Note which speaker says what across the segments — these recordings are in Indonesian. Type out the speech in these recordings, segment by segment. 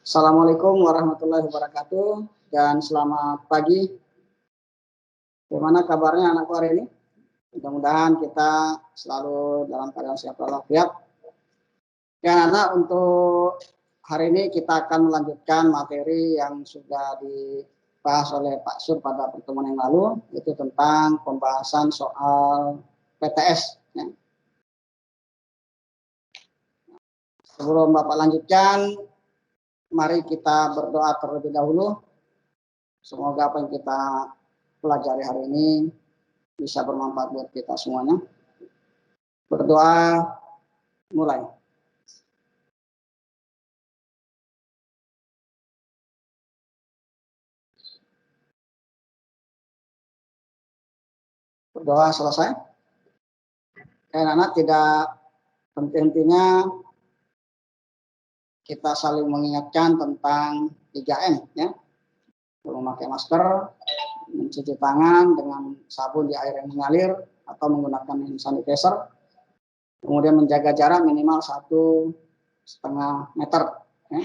Speaker 1: Assalamualaikum warahmatullahi wabarakatuh dan selamat pagi. Bagaimana kabarnya anakku hari ini? Mudah-mudahan kita selalu dalam keadaan sehat walafiat. Ya anak, untuk hari ini kita akan melanjutkan materi yang sudah dibahas oleh Pak Sur pada pertemuan yang lalu, yaitu tentang pembahasan soal PTS. Ya. Sebelum Bapak lanjutkan, mari kita berdoa terlebih dahulu. Semoga apa yang kita pelajari hari ini bisa bermanfaat buat kita semuanya. Berdoa, mulai. Berdoa selesai. Dan anak tidak henti-hentinya kita saling mengingatkan tentang 3M, ya. Memakai masker, mencuci tangan dengan sabun di air yang mengalir atau menggunakan hand sanitizer, kemudian menjaga jarak minimal 1,5 meter. Ya.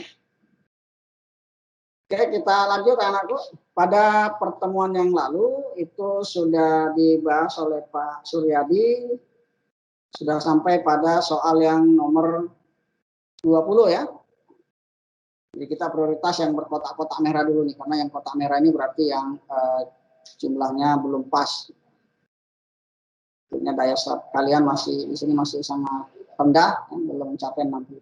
Speaker 1: Oke, kita lanjut anakku. Pada pertemuan yang lalu itu sudah dibahas oleh Pak Suryadi, sudah sampai pada soal yang nomor 20 ya. Jadi kita prioritas yang berkotak-kotak merah dulu nih, karena yang kotak merah ini berarti yang jumlahnya belum pas. Artinya daya serap kalian masih di sini masih sangat rendah, belum mencapai 60%.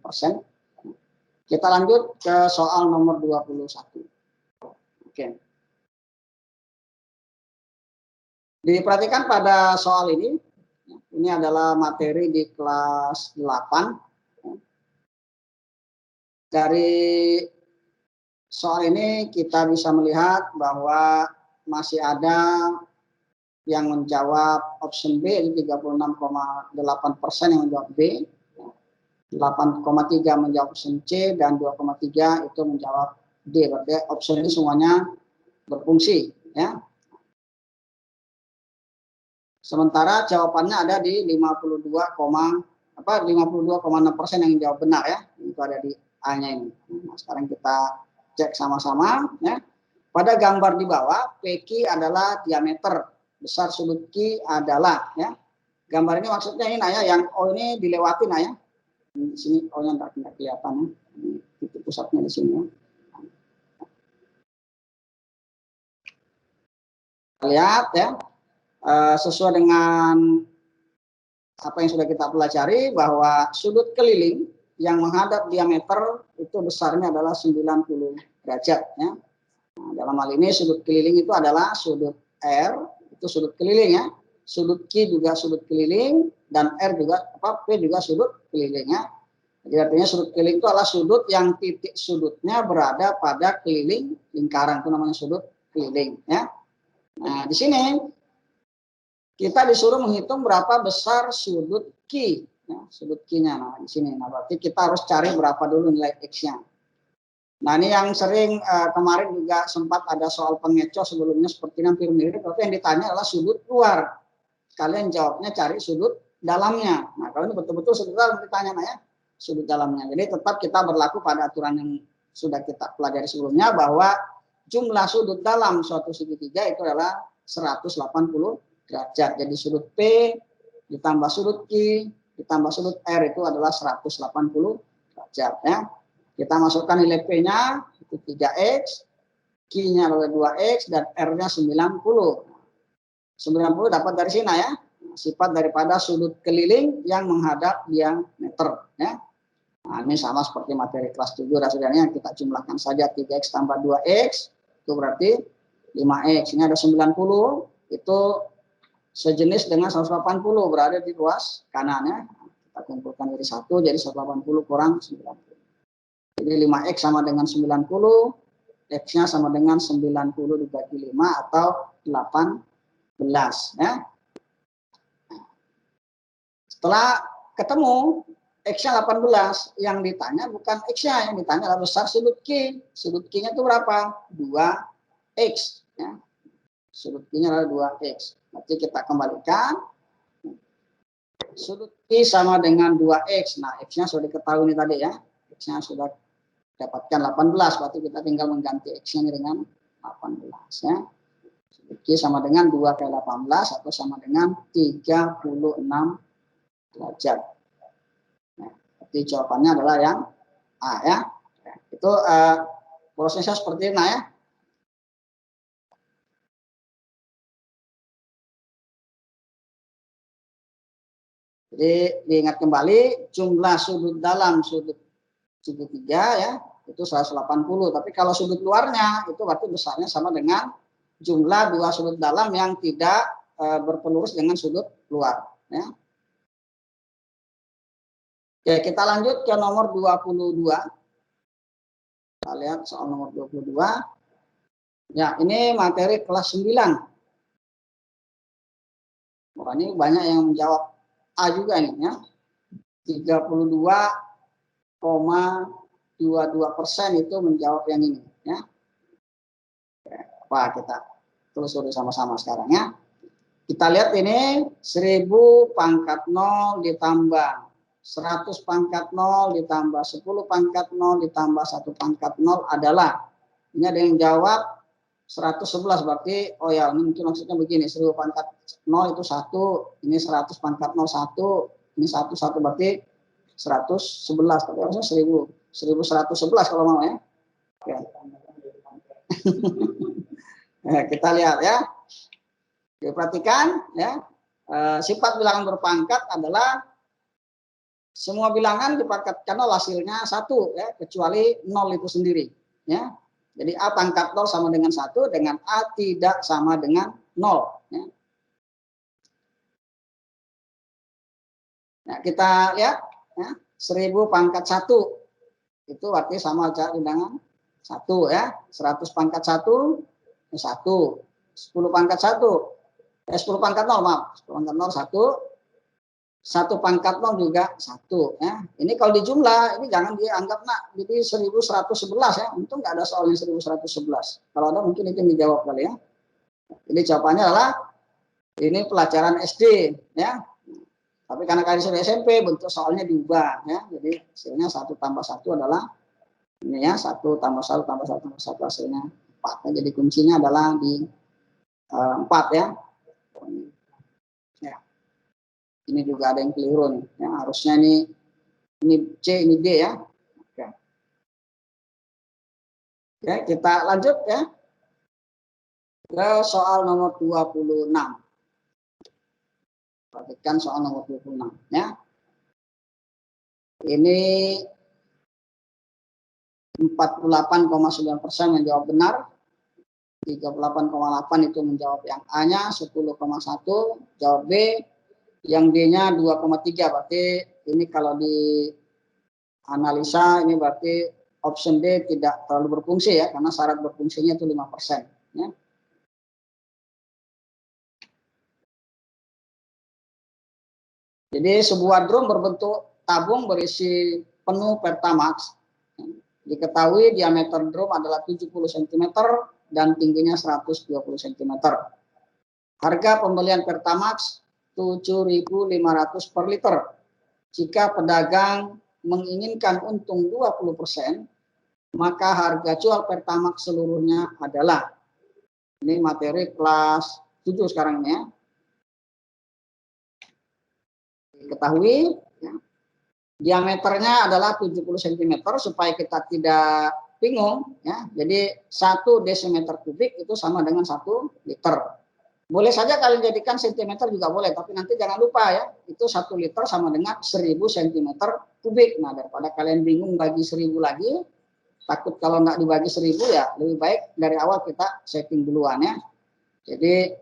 Speaker 1: Kita lanjut ke soal nomor 21. Oke. Diperhatikan pada soal ini adalah materi di kelas 8. Dari soal ini kita bisa melihat bahwa masih ada yang menjawab option B, 36,8% yang menjawab B, 8,3 menjawab option C, dan 2,3 itu menjawab D. Berarti option ini semuanya berfungsi, ya. Sementara jawabannya ada di 52,6% yang jawab benar, ya. Itu ada di A-nya ini. Nah, sekarang kita cek sama-sama, ya. Pada gambar di bawah, PQ adalah diameter, besar sudut Q adalah, ya. Gambar ini maksudnya ini Naya, yang O ini dilewati Naya. Di sini O-nya tidak kelihatan, ya. Titik pusatnya di sini, ya. Lihat, ya. Sesuai dengan apa yang sudah kita pelajari, bahwa sudut keliling yang menghadap diameter itu besarnya adalah 90 derajat, ya. Nah, dalam hal ini sudut keliling itu adalah sudut R, itu sudut keliling, ya. Sudut Q juga sudut keliling, dan R juga P juga sudut keliling, ya. Jadi artinya sudut keliling itu adalah sudut yang titik sudutnya berada pada keliling lingkaran, itu namanya sudut keliling, ya. Nah, di sini kita disuruh menghitung berapa besar sudut Q, ya, sudut Q-nya. Nah, di sini. Nah, berarti kita harus cari berapa dulu nilai X-nya. Nah, ini yang sering kemarin juga sempat ada soal pengecoh sebelumnya seperti hampir mirip, tapi yang ditanya adalah sudut luar. Kalian jawabnya cari sudut dalamnya. Nah, kalau ini betul-betul sudut dalam ditanya, nah, ya, sudut dalamnya. Jadi tetap kita berlaku pada aturan yang sudah kita pelajari sebelumnya, bahwa jumlah sudut dalam suatu segitiga itu adalah 180 derajat. Jadi sudut P ditambah sudut Q ditambah sudut R itu adalah 180 derajat, ya. Kita masukkan nilai P-nya itu 3X, Q-nya adalah 2X, dan R-nya 90. 90 dapat dari sini, ya. Sifat daripada sudut keliling yang menghadap diameter, ya. Nah, ini sama seperti materi kelas 7 rasanya, kita jumlahkan saja 3X tambah 2X itu berarti 5X. Ini ada 90, itu sejenis dengan 180 berada di ruas kanannya. Kita kumpulkan jadi 1, jadi 180 kurang 90. Jadi 5X sama dengan 90, X-nya sama dengan 90 dibagi 5 atau 18, ya. Setelah ketemu X-nya 18, yang ditanya bukan X-nya, yang ditanya adalah besar sudut Q. Sudut Q-nya itu berapa? 2X, ya. Sudut Q-nya adalah 2X. Nanti kita kembalikan. Sudut Q sama dengan 2X. Nah, X-nya sudah diketahui tadi, ya. X-nya sudah dapatkan 18, berarti kita tinggal mengganti X-nya dengan 18 ya. Q sama dengan 2 kali 18 atau sama dengan 36 derajat. Nah, berarti jawabannya adalah yang A ya. Itu prosesnya seperti ini ya. Jadi diingat kembali jumlah sudut dalam sudut segitiga ya itu 180. Tapi kalau sudut luarnya itu berarti besarnya sama dengan jumlah dua sudut dalam yang tidak berpelurus dengan sudut luar. Ya. Oke, kita lanjut ke nomor 22. Kita lihat soal nomor 22. Ya, ini materi kelas 9. Wah, ini banyak yang menjawab A juga ini ya. 32,22% itu menjawab yang ini ya. Apa kita telusuri sama-sama sekarang ya. Kita lihat ini 1000 pangkat 0 ditambah 100 pangkat 0 ditambah 10 pangkat 0 ditambah 1 pangkat 0 adalah, ini ada yang jawab 111, berarti oh ya ini mungkin maksudnya begini, 1000 pangkat 0 itu 1, ini 100 pangkat 0 1, ini 1 berarti 111, tapi harusnya 1111 kalau mau ya. Oke. Nah, kita lihat ya. Perhatikan ya. Sifat bilangan berpangkat adalah semua bilangan dipangkatkan 0 hasilnya 1 ya, kecuali 0 itu sendiri ya. Jadi A pangkat 0 sama dengan 1 dengan A tidak sama dengan 0 ya. Nah, kita lihat ya, 1000 pangkat 1 itu artinya sama aja bilangan 1 ya. 100 pangkat 1 1, 10 pangkat 1 10 pangkat 0 maaf, 10 pangkat 0 1 pangkat 0 juga 1 ya. Ini kalau dijumlah ini jangan dianggap nak jadi 1111 ya. Untung nggak ada soalnya 1111. Kalau ada mungkin itu yang dijawab kali ya. Jadi jawabannya adalah ini pelajaran SD ya. Tapi karena kalian sudah SMP bentuk soalnya diubah ya. Jadi hasilnya 1 tambah 1 adalah ini ya, 1 tambah 1 tambah 1 tambah 1 hasilnya 4. Jadi kuncinya adalah di 4 ya. Ya. Ini juga ada yang keliru nih. Ya, harusnya ini C, ini D ya. Oke. Oke, kita lanjut ya. Ke soal nomor 26. Perhatikan soal nomor 26 ya. Ini 48,9% menjawab benar. 38,8 itu menjawab yang A-nya, 10,1 jawab B, yang D-nya 2,3. Berarti ini kalau di analisa ini berarti option D tidak terlalu berfungsi ya, karena syarat berfungsinya itu 5% ya. Jadi sebuah drum berbentuk tabung berisi penuh Pertamax. Diketahui diameter drum adalah 70 cm dan tingginya 120 cm. Harga pembelian Pertamax 7.500 per liter. Jika pedagang menginginkan untung 20%, maka harga jual Pertamax seluruhnya adalah, ini materi kelas 7 sekarang ini ya. Diketahui ya, diameternya adalah 70 cm supaya kita tidak bingung ya. Jadi 1 desimeter kubik itu sama dengan 1 liter. Boleh saja kalian jadikan sentimeter juga boleh, tapi nanti jangan lupa ya, itu 1 liter sama dengan 1000 cm kubik. Nah, daripada kalian bingung bagi 1000 lagi, takut kalau nggak dibagi 1000 ya, lebih baik dari awal kita setting duluan ya. Jadi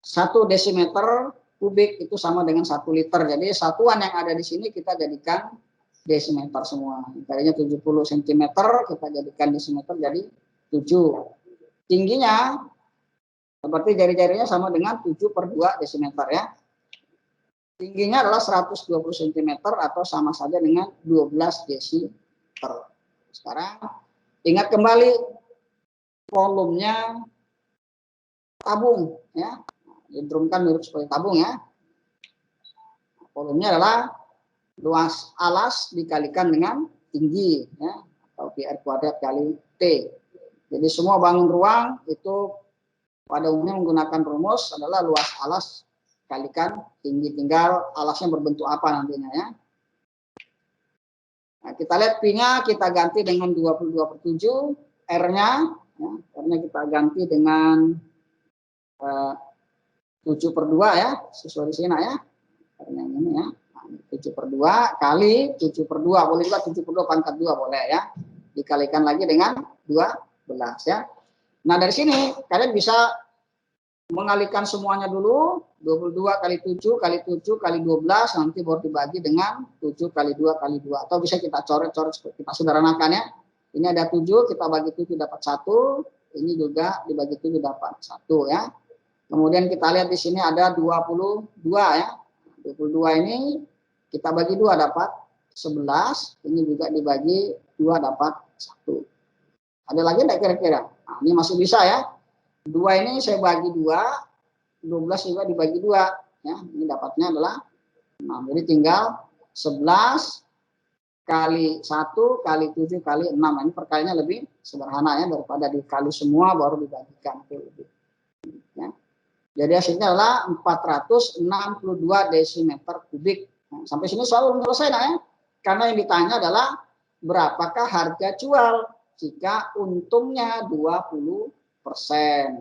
Speaker 1: 1 desimeter kubik itu sama dengan 1 liter. Jadi satuan yang ada di sini kita jadikan desimeter semua. Tadinya 70 cm, kita jadikan desimeter jadi 7. Tingginya seperti jari-jarinya sama dengan 7/2 desimeter ya. Tingginya adalah 120 cm atau sama saja dengan 12 desimeter. Sekarang ingat kembali volumenya tabung ya. Drum kan mirip seperti tabung ya. Volumenya adalah luas alas dikalikan dengan tinggi ya.
Speaker 2: pi R kuadrat kali T. Jadi semua bangun ruang itu pada umumnya menggunakan rumus adalah luas alas kalikan tinggi, tinggal alasnya berbentuk apa nantinya ya. Nah, kita lihat P-nya kita ganti dengan 22/7, R-nya ya, R-nya kita ganti dengan 7/2 ya, sesuai di sini ya. R-nya ini ya. 7/2 kali 7/2, boleh juga 7/2 pangkat 2 boleh ya. Dikalikan lagi dengan 12 ya. Nah, dari sini kalian bisa mengalihkan semuanya dulu, 22 kali 7 kali 7 kali 12 nanti baru dibagi dengan 7 kali 2 kali 2. Atau bisa kita coret-coret, kita sederhanakan ya. Ini ada 7, kita bagi 7 dapat 1, ini juga dibagi 7 dapat 1 ya. Kemudian kita lihat di sini ada 22 ya. 22 ini kita bagi 2 dapat 11, ini juga dibagi 2 dapat 1. Ada lagi enggak kira-kira? Nah, ini masih bisa ya. 2 ini saya bagi 2, 12 juga dibagi 2 ya. Ini dapatnya adalah 6. Jadi tinggal 11 kali 1 kali 7 kali 6. Ini perkaliannya lebih sederhana ya, daripada dikali semua baru dibagikan itu lebih ya. Jadi hasilnya adalah 462 desimeter kubik. Nah, sampai sini soal selesai nah ya. Karena yang ditanya adalah berapakah harga jual jika untungnya 20%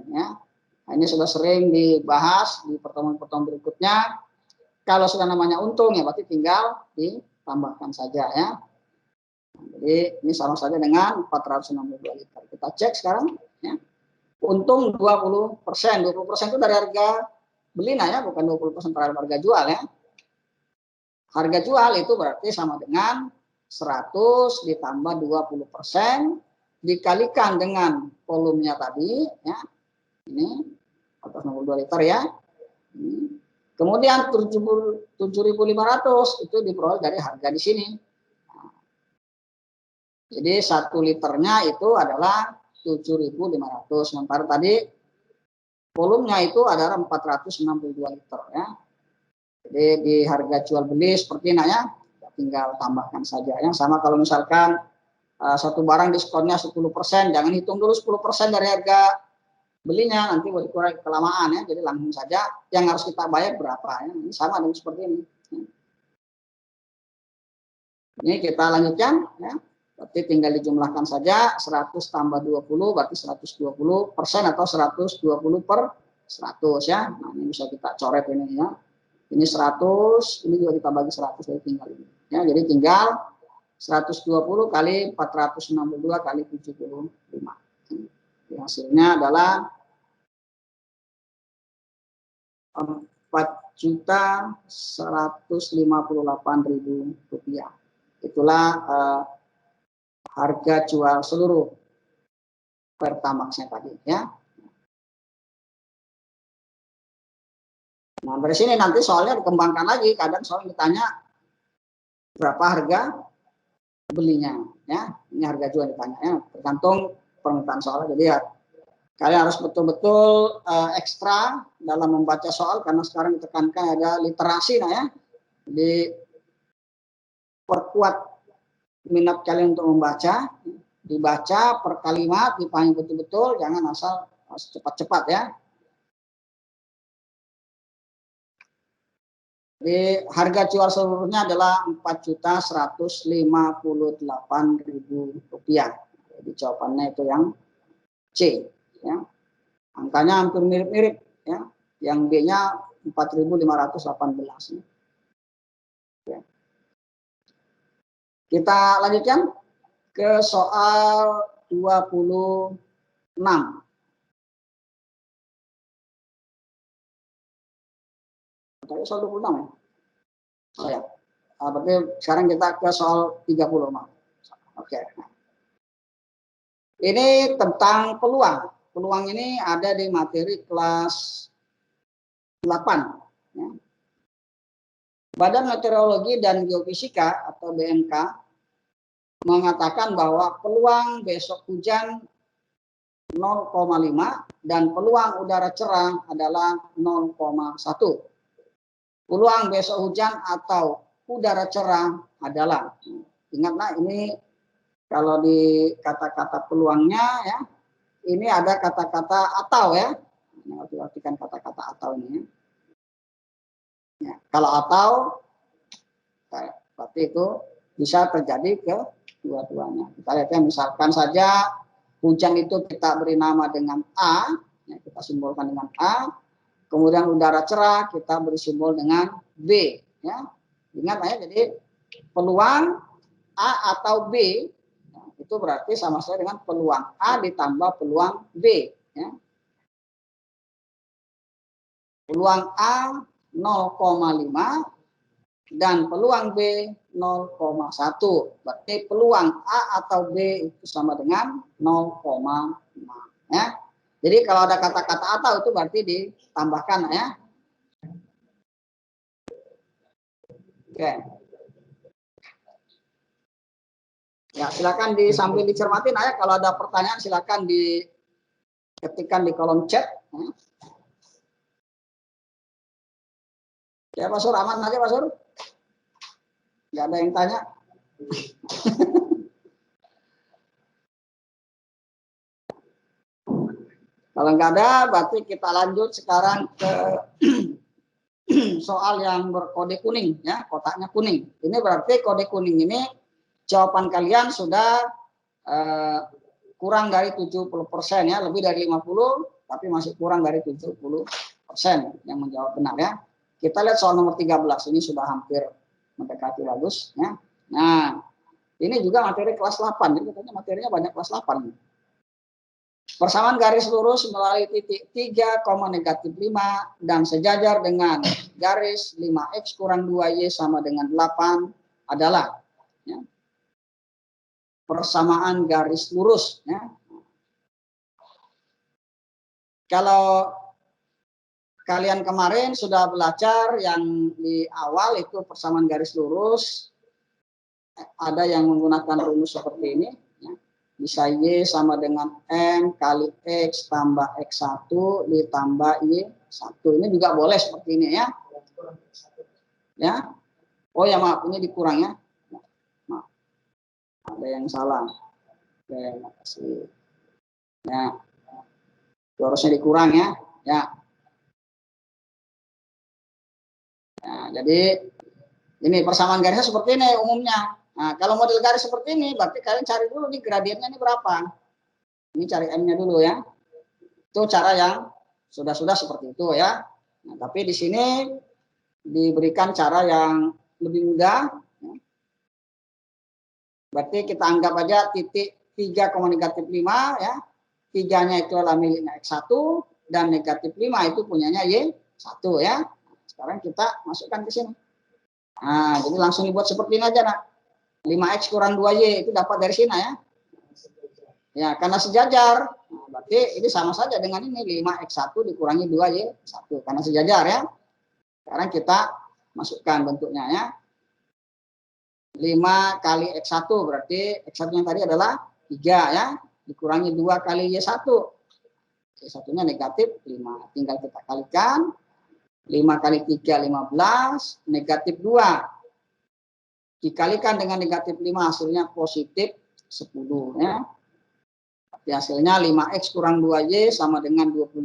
Speaker 2: ya. Nah, ini sudah sering dibahas di pertemuan-pertemuan berikutnya. Kalau sudah namanya untung ya berarti tinggal ditambahkan saja ya. Nah, jadi ini sama saja dengan 462 liter. Kita cek sekarang ya. Untung 20%, 20% itu dari harga beli nah ya, bukan 20% terhadap harga jual ya. Harga jual itu berarti sama dengan 100 ditambah 20% dikalikan dengan volumenya tadi ya. Ini 462 liter ya. Ini. Kemudian 7.500 itu diperoleh dari harga di sini. Nah, jadi 1 liternya itu adalah 7.500. Sementara tadi volumenya itu adalah 462 liter ya. Jadi di harga jual beli seperti ini ya, tinggal tambahkan saja. Yang sama kalau misalkan satu barang diskonnya 10%, jangan hitung dulu 10% dari harga belinya, nanti buat dikurangi kelamaan ya. Jadi langsung saja yang harus kita bayar berapa ya. Ini sama dengan seperti ini. Ini kita lanjutkan ya. Berarti tinggal dijumlahkan saja 100 tambah 20 berarti 120% atau 120 per 100 ya. Nah, ini bisa kita coret ini ya. Ini 100, ini juga kita bagi 100 jadi tinggal ini. Ya, jadi tinggal 120 kali 462 kali 75. Jadi hasilnya adalah 4.158.000 rupiah. Itulah harga jual seluruh Pertamax-nya tadi ya. Nah, dari sini nanti soalnya dikembangkan lagi, kadang soal ditanya berapa harga belinya ya. Ini harga jual ditanya ya, tergantung permintaan soal. Jadi ya kalian harus betul-betul ekstra dalam membaca soal karena sekarang ditekankan ada literasi nah ya. Jadi perkuat minat kalian untuk membaca, dibaca per kalimat, dipahami betul-betul, jangan asal cepat-cepat ya. Jadi harga jual seluruhnya adalah 4.158.000 rupiah. Jadi jawabannya itu yang C. Ya. Angkanya hampir mirip-mirip ya. Yang B-nya 4.518. Ya. Kita lanjutkan ke soal 26. Tadi soal 26 ya? Oh ya. Berarti sekarang kita ke soal 30. Oke. Ini tentang peluang. Peluang ini ada di materi kelas 8. Ya. Badan Meteorologi dan Geofisika atau BMK mengatakan bahwa peluang besok hujan 0,5 dan peluang udara cerah adalah 0,1. Peluang besok hujan atau udara cerah adalah, ingatlah ini
Speaker 1: Kalau di kata-kata peluangnya ya, ini ada kata-kata atau ya. Ini harus diartikan kata-kata atau ini. Ya, kalau atau berarti itu bisa terjadi ke dua-duanya. Kita lihat ya, misalkan saja hujan itu kita beri nama dengan A, ya, kita simbolkan dengan A. Kemudian udara cerah kita beri simbol dengan B. Ya. Ingat ya, jadi peluang A atau B ya, itu berarti sama saja dengan peluang A ditambah peluang B. Ya. Peluang A 0,5 dan peluang B 0,1. Berarti peluang A atau B itu sama dengan 0,5. Ya. Jadi kalau ada kata-kata atau itu berarti ditambahkan ya. Oke. Ya, silakan sambil dicermatin ya. Kalau ada pertanyaan silakan diketikkan di kolom chat. Ya, Pak Sur, aman aja Pak Sur? Nggak ada yang tanya? Kalau nggak ada, berarti kita lanjut sekarang ke soal yang berkode kuning, ya, kotaknya kuning. Ini berarti kode kuning ini jawaban kalian sudah kurang dari 70% ya, lebih dari 50, tapi masih kurang dari 70% yang menjawab benar ya. Kita lihat soal nomor 13, ini sudah hampir mendekati bagus ya. Nah, ini juga materi kelas 8, jadi katanya materinya banyak kelas 8. Persamaan garis lurus melalui titik 3, -5 dan sejajar dengan garis 5x kurang 2y sama dengan 8 adalah ya, persamaan garis lurus. Ya. Kalau kalian kemarin sudah belajar yang di awal itu persamaan garis lurus, ada yang menggunakan rumus seperti ini. Bisa Y sama dengan M kali X tambah X1 ditambah Y1. Ini juga boleh seperti ini ya. Ya. Oh ya maaf, ini dikurang ya. Maaf. Ada yang salah. Oke, makasih. Ya. Itu harusnya dikurang ya. Ya. Nah, jadi ini persamaan garisnya seperti ini umumnya. Nah, kalau model garis seperti ini, berarti kalian cari dulu nih gradiennya ini berapa. Ini cari M-nya dulu ya. Itu cara yang sudah seperti itu ya. Nah, tapi di sini diberikan cara yang lebih mudah. Berarti kita anggap aja titik 3, -5 ya. 3-nya itu adalah miliknya X1 dan -5 itu punyanya Y1 ya. Sekarang kita masukkan ke sini. Nah, jadi langsung dibuat seperti ini aja nak. 5x kurang 2y itu dapat dari sini ya. Ya, karena sejajar. Nah, berarti ini sama saja dengan ini 5x1 dikurangi 2y1 karena sejajar ya. Sekarang kita masukkan bentuknya ya. 5 kali x1 berarti x1 yang tadi adalah 3 ya. Dikurangi 2 kali y1. Y1-nya negatif 5. Tinggal kita kalikan. 5 kali 3 15, negatif 2. Dikalikan dengan negatif 5 hasilnya positif 10 ya. Berarti hasilnya 5x kurang 2y sama dengan 25.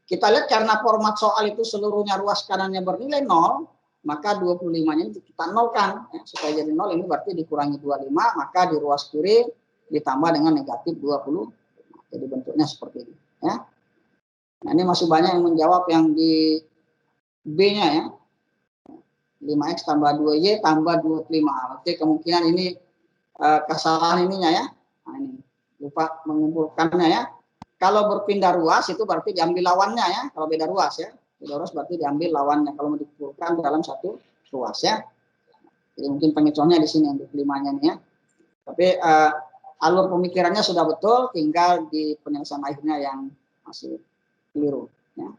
Speaker 1: Kita lihat karena format soal itu seluruhnya ruas kanannya bernilai 0, maka 25-nya kita nolkan ya. Supaya jadi 0 ini berarti dikurangi 25, maka di ruas kiri ditambah dengan negatif 20. Jadi bentuknya seperti ini ya. Nah, ini masih banyak yang menjawab yang di B-nya ya. 5x tambah 2y tambah 25. Berarti kemungkinan ini kesalahan ininya ya. Nah, ini lupa mengumpulkannya ya. Kalau berpindah ruas itu berarti diambil lawannya ya. Kalau beda ruas ya. Beda ruas berarti diambil lawannya kalau mau dikumpulkan dalam satu ruas ya. Jadi mungkin pengecualiannya di sini untuk 5-nya nih ya. Tapi alur pemikirannya sudah betul, tinggal di penyelesaian akhirnya yang masih keliru ya.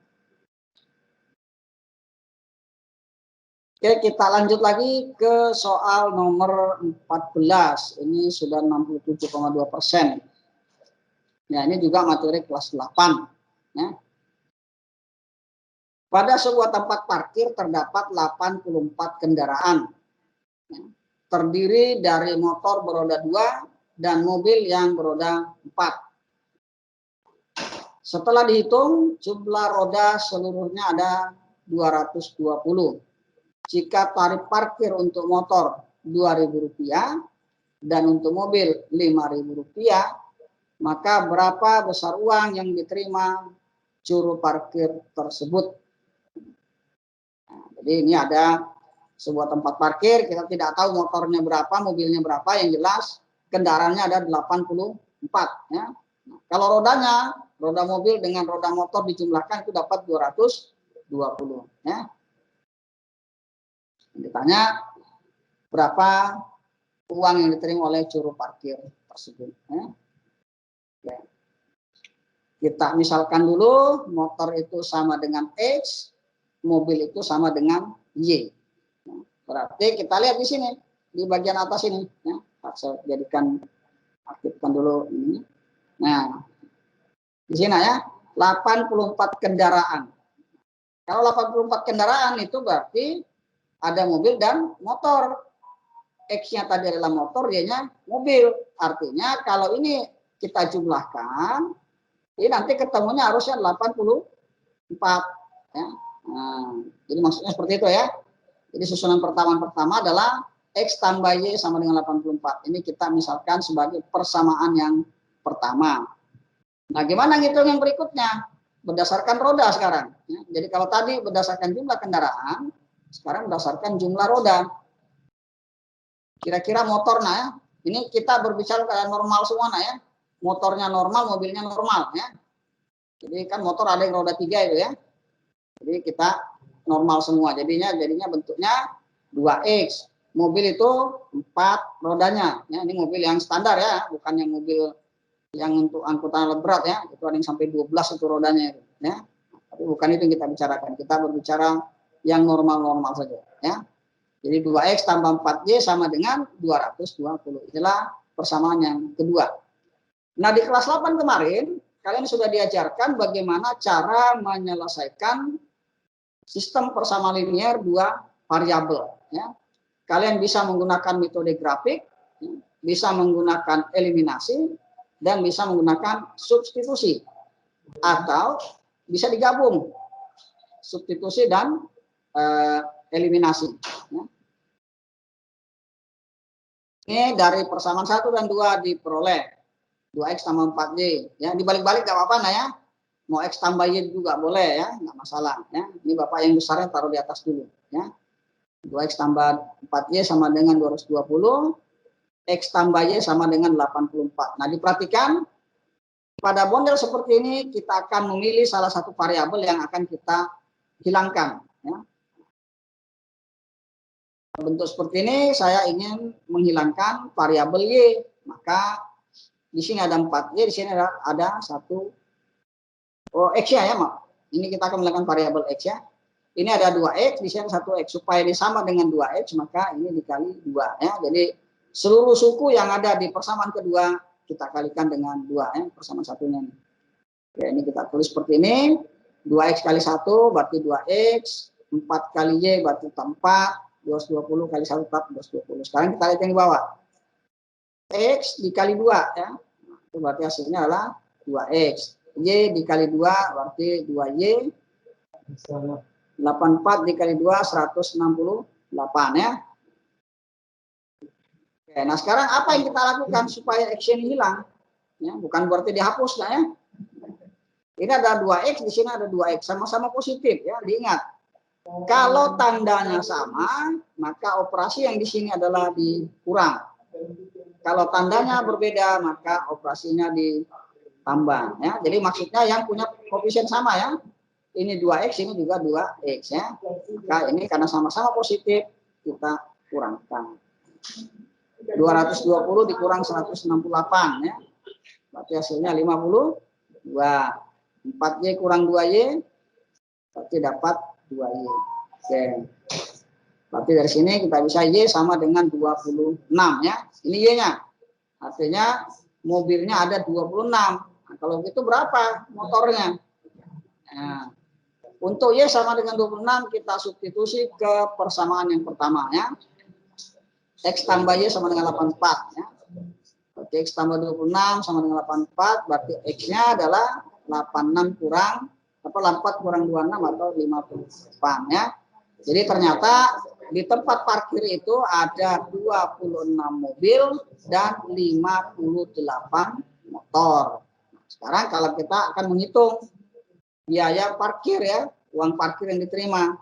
Speaker 1: Oke, kita lanjut lagi ke soal nomor 14. Ini sudah 67,2%. Ya, ini juga materi kelas 8. Ya. Pada sebuah tempat parkir terdapat 84 kendaraan. Ya. Terdiri dari motor beroda 2, dan mobil yang beroda 4. Setelah dihitung, jumlah roda seluruhnya ada 220. Jika tarif parkir untuk motor Rp2.000 dan untuk mobil Rp5.000, maka berapa besar uang yang diterima juru parkir tersebut? Nah, jadi ini ada sebuah tempat parkir, kita tidak tahu motornya berapa, mobilnya berapa, yang jelas kendaraannya ada 84. Ya. Nah, kalau rodanya, roda mobil dengan roda motor dijumlahkan itu dapat 220. Ya. Ditanya berapa uang yang diterima oleh juru parkir tersebut. Ya. Ya. Kita misalkan dulu motor itu sama dengan X, mobil itu sama dengan Y. Berarti kita lihat di sini, di bagian atas ini. Ya. Saya jadikan, aktifkan dulu ini. Nah, di sini ya, 84 kendaraan. Kalau 84 kendaraan itu berarti ada mobil dan motor. X-nya tadi adalah motor, Y-nya mobil. Artinya kalau ini kita jumlahkan, ini nanti ketemunya harusnya 84. Ya. Nah, jadi maksudnya seperti itu ya. Jadi susunan pertama adalah X tambah Y sama dengan 84. Ini kita misalkan sebagai persamaan yang pertama. Nah, gimana ngitung yang berikutnya? Berdasarkan roda sekarang. Ya. Jadi kalau tadi berdasarkan jumlah kendaraan, sekarang berdasarkan jumlah roda. Kira-kira motor, nah ya. Ini kita berbicara keadaan normal semua, nah ya. Motornya normal, mobilnya normal ya. Jadi kan motor ada yang roda 3 itu ya. Jadi kita normal semua. Jadinya bentuknya 2X. Mobil itu 4 rodanya. Ya, ini mobil yang standar ya, bukan yang mobil yang untuk angkutan alat berat ya. Itu ada yang sampai 12 itu rodanya itu, ya. Tapi bukan itu yang kita bicarakan. Kita berbicara yang normal-normal saja ya. Jadi 2X tambah 4Y sama dengan 220. Inilah persamaan yang kedua. Nah, di kelas 8 kemarin kalian sudah diajarkan bagaimana cara menyelesaikan sistem persamaan linear 2 variabel ya. Kalian bisa menggunakan metode grafik, bisa menggunakan eliminasi, dan bisa menggunakan substitusi. Atau bisa digabung substitusi dan eliminasi. Ya. Ini dari persamaan 1 dan 2 diperoleh 2X tambah 4Y. Ya, dibalik-balik gak apa-apa nah ya. Mau X tambah Y juga boleh ya, nggak masalah. Ya. Ini Bapak yang besarnya taruh di atas dulu. Ya. 2X tambah 4Y sama dengan 220. X tambah Y sama dengan 84. Nah, diperhatikan pada model seperti ini kita akan memilih salah satu variabel yang akan kita hilangkan. Ya. Bentuk seperti ini saya ingin menghilangkan variabel Y. Maka di sini ada 4Y, di sini ada 1 X ya, Mak. Ini kita akan menghilangkan variabel X ya. Ini ada 2X, di sini 1X. Supaya ini sama dengan 2X, maka ini dikali 2 ya. Jadi seluruh suku yang ada di persamaan kedua kita kalikan dengan 2 ya, persamaan satunya ini. Oke, ini kita tulis seperti ini. 2X kali 1 berarti 2X, 4 kali Y berarti 4, 220 kali 1 tetap 220. Sekarang kita lihat yang di bawah. X dikali 2 ya. Itu berarti hasilnya adalah 2X. Y dikali 2 berarti 2Y. 84 dikali 2 168 ya. Oke, nah sekarang apa yang kita lakukan supaya X ini hilang? Ya, bukan berarti dihapus nah ya. Ini ada 2X, di sini ada 2X, sama-sama positif ya, diingat. Kalau tandanya sama, maka operasi yang di sini adalah dikurang. Kalau tandanya berbeda, maka operasinya ditambah ya. Jadi maksudnya yang punya koefisien sama ya. Ini 2X, ini juga 2X ya. Maka ini karena sama-sama positif, kita kurangkan. 220 dikurang 168 ya. Berarti hasilnya 52. 4Y kurang 2Y berarti dapat 2Y. Oke. Berarti dari sini kita bisa Y sama dengan 26 ya. Ini Y-nya. Artinya mobilnya ada 26. Nah, kalau gitu berapa motornya? Nah, untuk Y sama dengan 26 kita substitusi ke persamaan yang pertama ya. X tambah Y sama dengan 84 ya. Berarti Berarti X tambah 26 sama dengan 84, berarti X-nya adalah 86 kurang, 84 kurang 26 atau 58 ya. Jadi ternyata di tempat parkir itu ada 26 mobil dan 58 motor. Sekarang kalau kita akan menghitung biaya parkir ya, uang parkir yang diterima.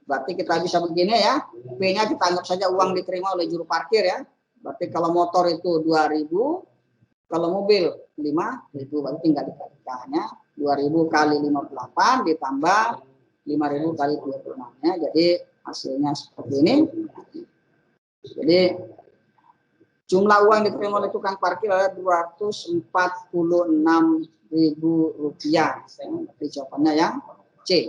Speaker 1: Berarti kita bisa begini ya, P-nya kita anggap saja uang diterima oleh juru parkir ya. Berarti kalau motor itu 2.000, kalau mobil 5.000, berarti tinggal dikalikannya 2.000 kali 58 ditambah 5.000 kali 26 ya. Jadi hasilnya seperti ini. Jadi jumlah uang diterima oleh tukang parkir adalah Rp246.000. Jadi jawabannya yang C.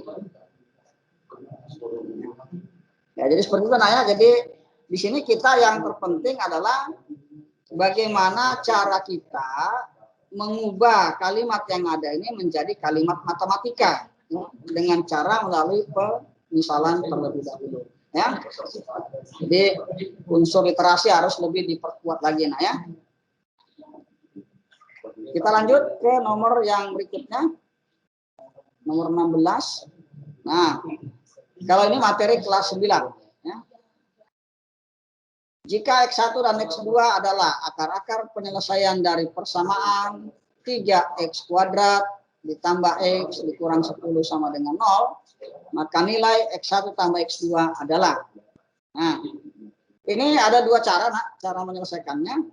Speaker 1: Ya, jadi seperti itu Naya. Jadi di sini kita yang terpenting adalah bagaimana cara kita mengubah kalimat yang ada ini menjadi kalimat matematika ya, dengan cara melalui pemisalan terlebih dahulu. Ya, jadi unsur literasi harus lebih diperkuat lagi, nah ya. Kita lanjut ke nomor yang berikutnya, nomor 16. Nah, kalau ini materi kelas 9. Ya. Jika X1 dan X2 adalah akar-akar penyelesaian dari persamaan 3X kuadrat ditambah X dikurang 10 sama dengan 0, maka nilai X1 tambah X2 adalah. Nah, ini ada dua cara, cara menyelesaikannya.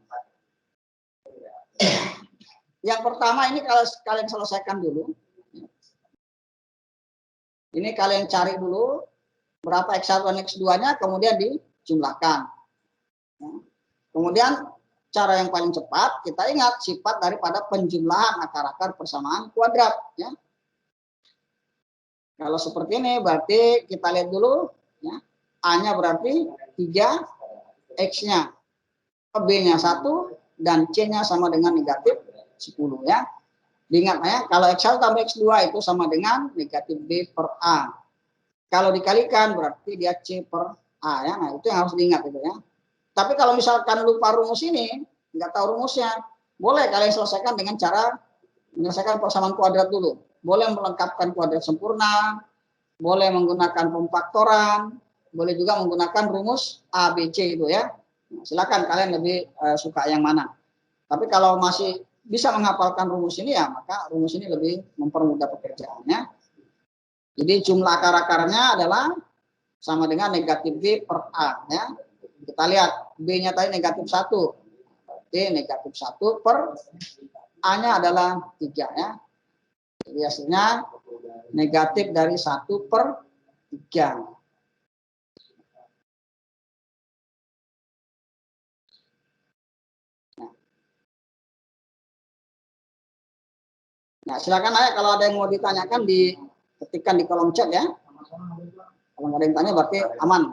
Speaker 1: Yang pertama ini kalau kalian selesaikan dulu. Ini kalian cari dulu berapa X1 dan X2-nya, kemudian dijumlahkan. Kemudian cara yang paling cepat, kita ingat sifat daripada penjumlahan akar-akar persamaan kuadrat. Ya. Kalau seperti ini, berarti kita lihat dulu. Ya. A-nya berarti 3, X-nya, B-nya 1, dan C-nya sama dengan negatif 10. Ya. Diingat ya, kalau X1 tambah X2 itu sama dengan negatif B per A. Kalau dikalikan berarti dia C per A ya. Nah, itu yang harus diingat itu ya. Tapi kalau misalkan lupa rumus ini, nggak tahu rumusnya, boleh kalian selesaikan dengan cara menyelesaikan persamaan kuadrat dulu. Boleh melengkapkan kuadrat sempurna, boleh menggunakan pemfaktoran, boleh juga menggunakan rumus ABC itu ya. Nah, silakan kalian lebih suka yang mana. Tapi kalau masih bisa menghafalkan rumus ini ya, maka rumus ini lebih mempermudah pekerjaannya. Jadi jumlah akar-akarnya adalah sama dengan negatif B per A ya. Kita lihat B-nya tadi negatif 1. Berarti negatif 1 per A-nya adalah 3 ya. Jadi hasilnya negatif dari 1 per 3. Nah, silakan aja kalau ada yang mau ditanyakan diketikkan di kolom chat ya. Kalau nggak ada yang tanya berarti aman.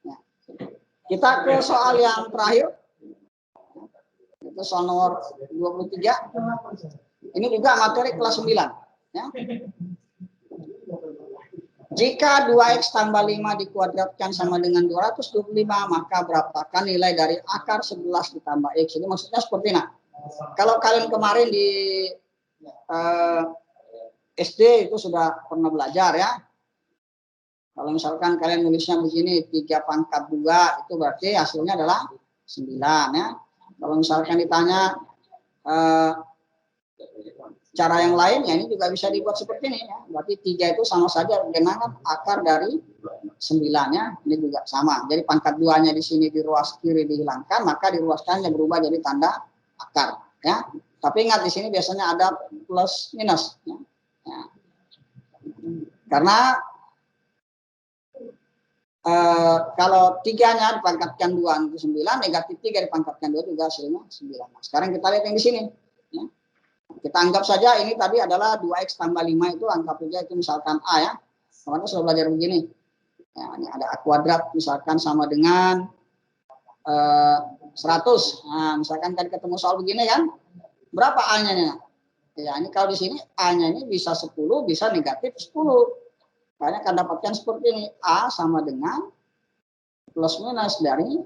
Speaker 1: Ya. Kita ke soal yang terakhir. Itu soal nomor 23. Ini juga materi kelas 9. Ya. Jika 2X tambah 5 dikuadratkan sama dengan 225, maka berapakah nilai dari akar 11 ditambah X? Ini maksudnya seperti ini. Kalau kalian kemarin di SD itu sudah pernah belajar ya. Kalau misalkan kalian nulisnya begini 3 pangkat 2 itu berarti hasilnya adalah 9 ya. Kalau misalkan ditanya cara yang lain ya ini juga bisa dibuat seperti ini ya. Berarti 3 itu sama saja dengan akar dari 9 ya. Ini juga sama. Jadi pangkat 2-nya di sini di ruas kiri dihilangkan, maka di ruas kanan berubah jadi tanda akar ya. Tapi ingat di sini biasanya ada plus minus. Ya. Ya. Karena kalau 3-nya dipangkatkan 2 itu 9, negatif 3 dipangkatkan 2 juga hasilnya 9. Nah, sekarang kita lihat yang di sini. Ya. Kita anggap saja ini tadi adalah 2X tambah 5 itu anggap saja itu misalkan A ya. Kemarin sudah belajar begini. Ya, ini ada A kuadrat misalkan sama dengan 100. Nah, misalkan tadi ketemu soal begini kan. Berapa A-nya? Ya, ini kalau di sini A-nya ini bisa 10, bisa negatif 10. Karena akan dapatkan seperti ini. A sama dengan plus minus dari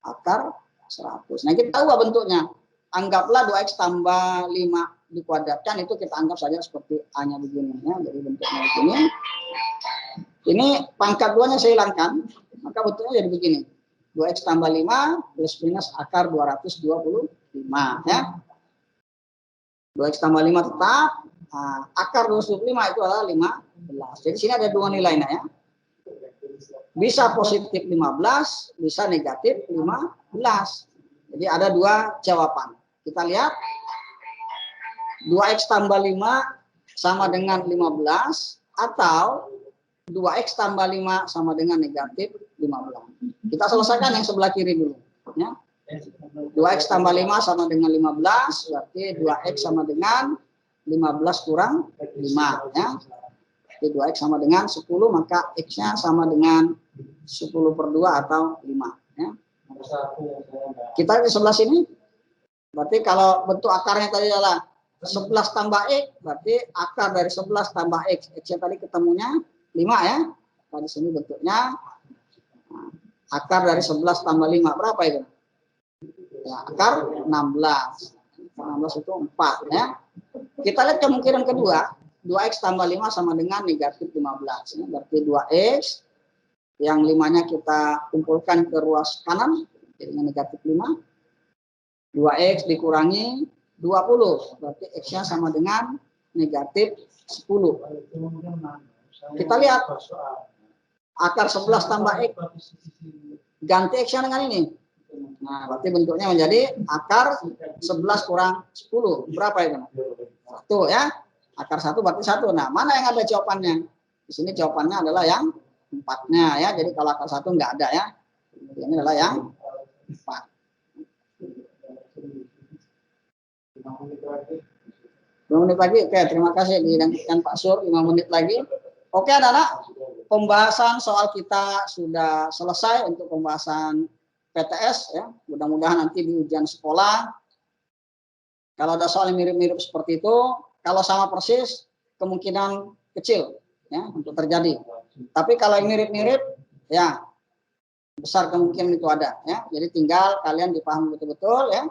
Speaker 1: akar 100. Nah, kita ubah bentuknya. Anggaplah 2x tambah 5 dikuadratkan, itu kita anggap saja seperti A-nya begini. Ya. Jadi bentuknya begini. Ini pangkat 2-nya saya hilangkan, maka bentuknya jadi begini. 2x tambah 5 plus minus akar 225. Ya. 2x tambah 5 tetap. Nah, akar 225 itu adalah 15. Jadi sini ada dua nilainya ya. Bisa positif 15, bisa negatif 15. Jadi ada dua jawaban. Kita lihat 2x tambah 5 sama dengan 15 atau 2x tambah 5 sama dengan negatif 15. Kita selesaikan yang sebelah kiri dulu. Ya. 2x tambah 5 sama dengan 15, berarti 2x sama dengan 15 kurang 5. Ya. Jadi 2x sama dengan 10, maka x-nya sama dengan 10 per 2 atau 5. Ya. Kita di sebelah sini, berarti kalau bentuk akarnya tadi adalah 11 tambah x, berarti akar dari 11 tambah x. X-nya tadi ketemunya 5 ya. Nah, di sini bentuknya akar dari 11 tambah 5, berapa itu? Ya, akar 16. 16 itu 4 ya. Kita lihat kemungkinan kedua, 2x tambah 5 sama dengan negatif 15. Ya. Berarti 2x, yang 5-nya kita kumpulkan ke ruas kanan, jadinya negatif 5. 2x dikurangi 20, berarti x-nya sama dengan negatif 10. Kita lihat, akar 11 tambah x, ganti x-nya dengan ini. Nah, berarti bentuknya menjadi akar 11 kurang 10. Berapa itu? 1 ya. Akar 1 berarti 1. Nah, mana yang ada jawabannya? Di sini jawabannya adalah yang 4-nya ya. Jadi kalau akar 1 nggak ada ya. Ini adalah yang 4. 5 menit lagi. Oke, terima kasih dilanjutkan Pak Sur. 5 menit lagi. Oke, anak-anak. Pembahasan soal kita sudah selesai untuk pembahasan PTS ya. Mudah-mudahan nanti di ujian sekolah kalau ada soal yang mirip-mirip seperti itu, kalau sama persis kemungkinan kecil ya untuk terjadi. Tapi kalau yang mirip-mirip ya besar kemungkinan itu ada ya. Jadi tinggal kalian dipahami betul-betul ya.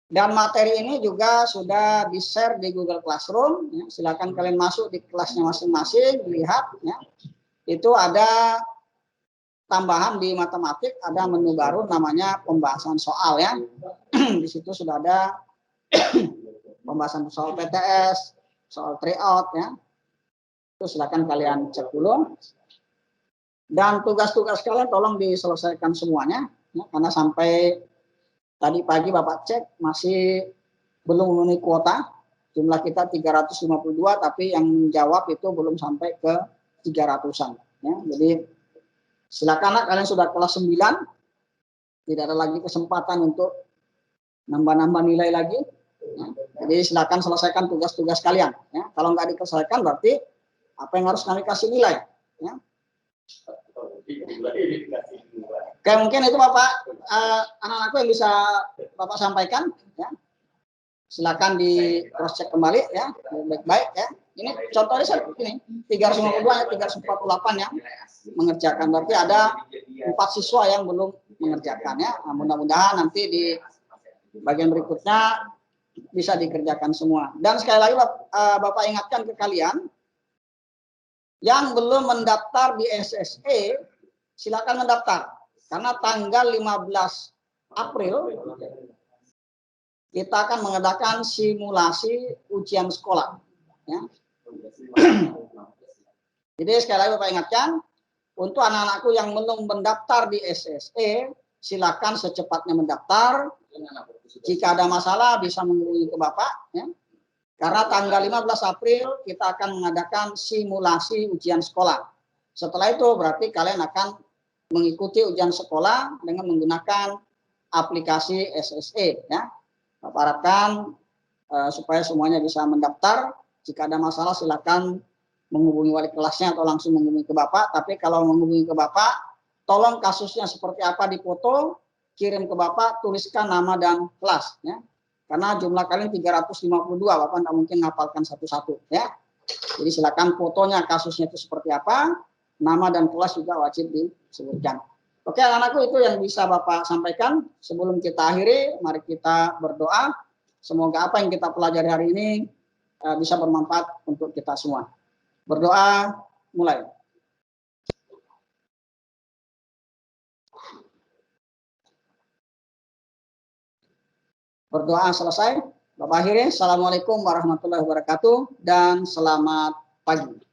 Speaker 1: Dan materi ini juga sudah di-share di Google Classroom ya. Silakan kalian masuk di kelasnya masing-masing, lihat ya. Itu ada tambahan di matematik, ada menu baru namanya pembahasan soal ya. Di situ sudah ada pembahasan soal PTS, soal tryout ya. Itu silakan kalian cek dulu. Dan tugas-tugas kalian tolong diselesaikan semuanya ya, karena sampai tadi pagi Bapak cek masih belum memenuhi kuota. Jumlah kita 352 tapi yang jawab itu belum sampai ke 300-an ya. Jadi silakan kalian sudah kelas 9, tidak ada lagi kesempatan untuk nambah-nambah nilai lagi. Ya. Jadi silakan selesaikan tugas-tugas kalian. Ya. Kalau nggak diselesaikan berarti apa yang harus kami kasih nilai. Ya. Oke, mungkin itu Bapak, anak-anakku yang bisa Bapak sampaikan. Ya. Silakan di cross check kembali ya, baik-baik ya. Ini contohnya seperti ini, 352 ya, 348 yang mengerjakan. Berarti ada 4 siswa yang belum mengerjakan ya. Nah, mudah-mudahan nanti di bagian berikutnya bisa dikerjakan semua. Dan sekali lagi Bapak ingatkan ke kalian yang belum mendaftar di SSE, silakan mendaftar. Karena tanggal 15 April kita akan mengadakan simulasi ujian sekolah. Ya. Jadi sekali lagi Bapak ingatkan, untuk anak-anakku yang belum mendaftar di SSE, silakan secepatnya mendaftar. Jika ada masalah bisa menghubungi ke Bapak. Ya. Karena tanggal 15 April kita akan mengadakan simulasi ujian sekolah. Setelah itu berarti kalian akan mengikuti ujian sekolah dengan menggunakan aplikasi SSE. Ya. Bapak harapkan supaya semuanya bisa mendaftar. Jika ada masalah silakan menghubungi wali kelasnya atau langsung menghubungi ke Bapak. Tapi kalau menghubungi ke Bapak, tolong kasusnya seperti apa difoto, kirim ke Bapak, tuliskan nama dan kelas. Ya. Karena jumlah kalian 352, Bapak tidak mungkin ngapalkan satu-satu. Ya. Jadi silakan fotonya kasusnya itu seperti apa, nama dan kelas juga wajib disebutkan. Oke, anak-anakku, itu yang bisa Bapak sampaikan. Sebelum kita akhiri, mari kita berdoa. Semoga apa yang kita pelajari hari ini bisa bermanfaat untuk kita semua. Berdoa, mulai. Berdoa selesai. Bapak akhiri. Assalamualaikum warahmatullahi wabarakatuh dan selamat pagi.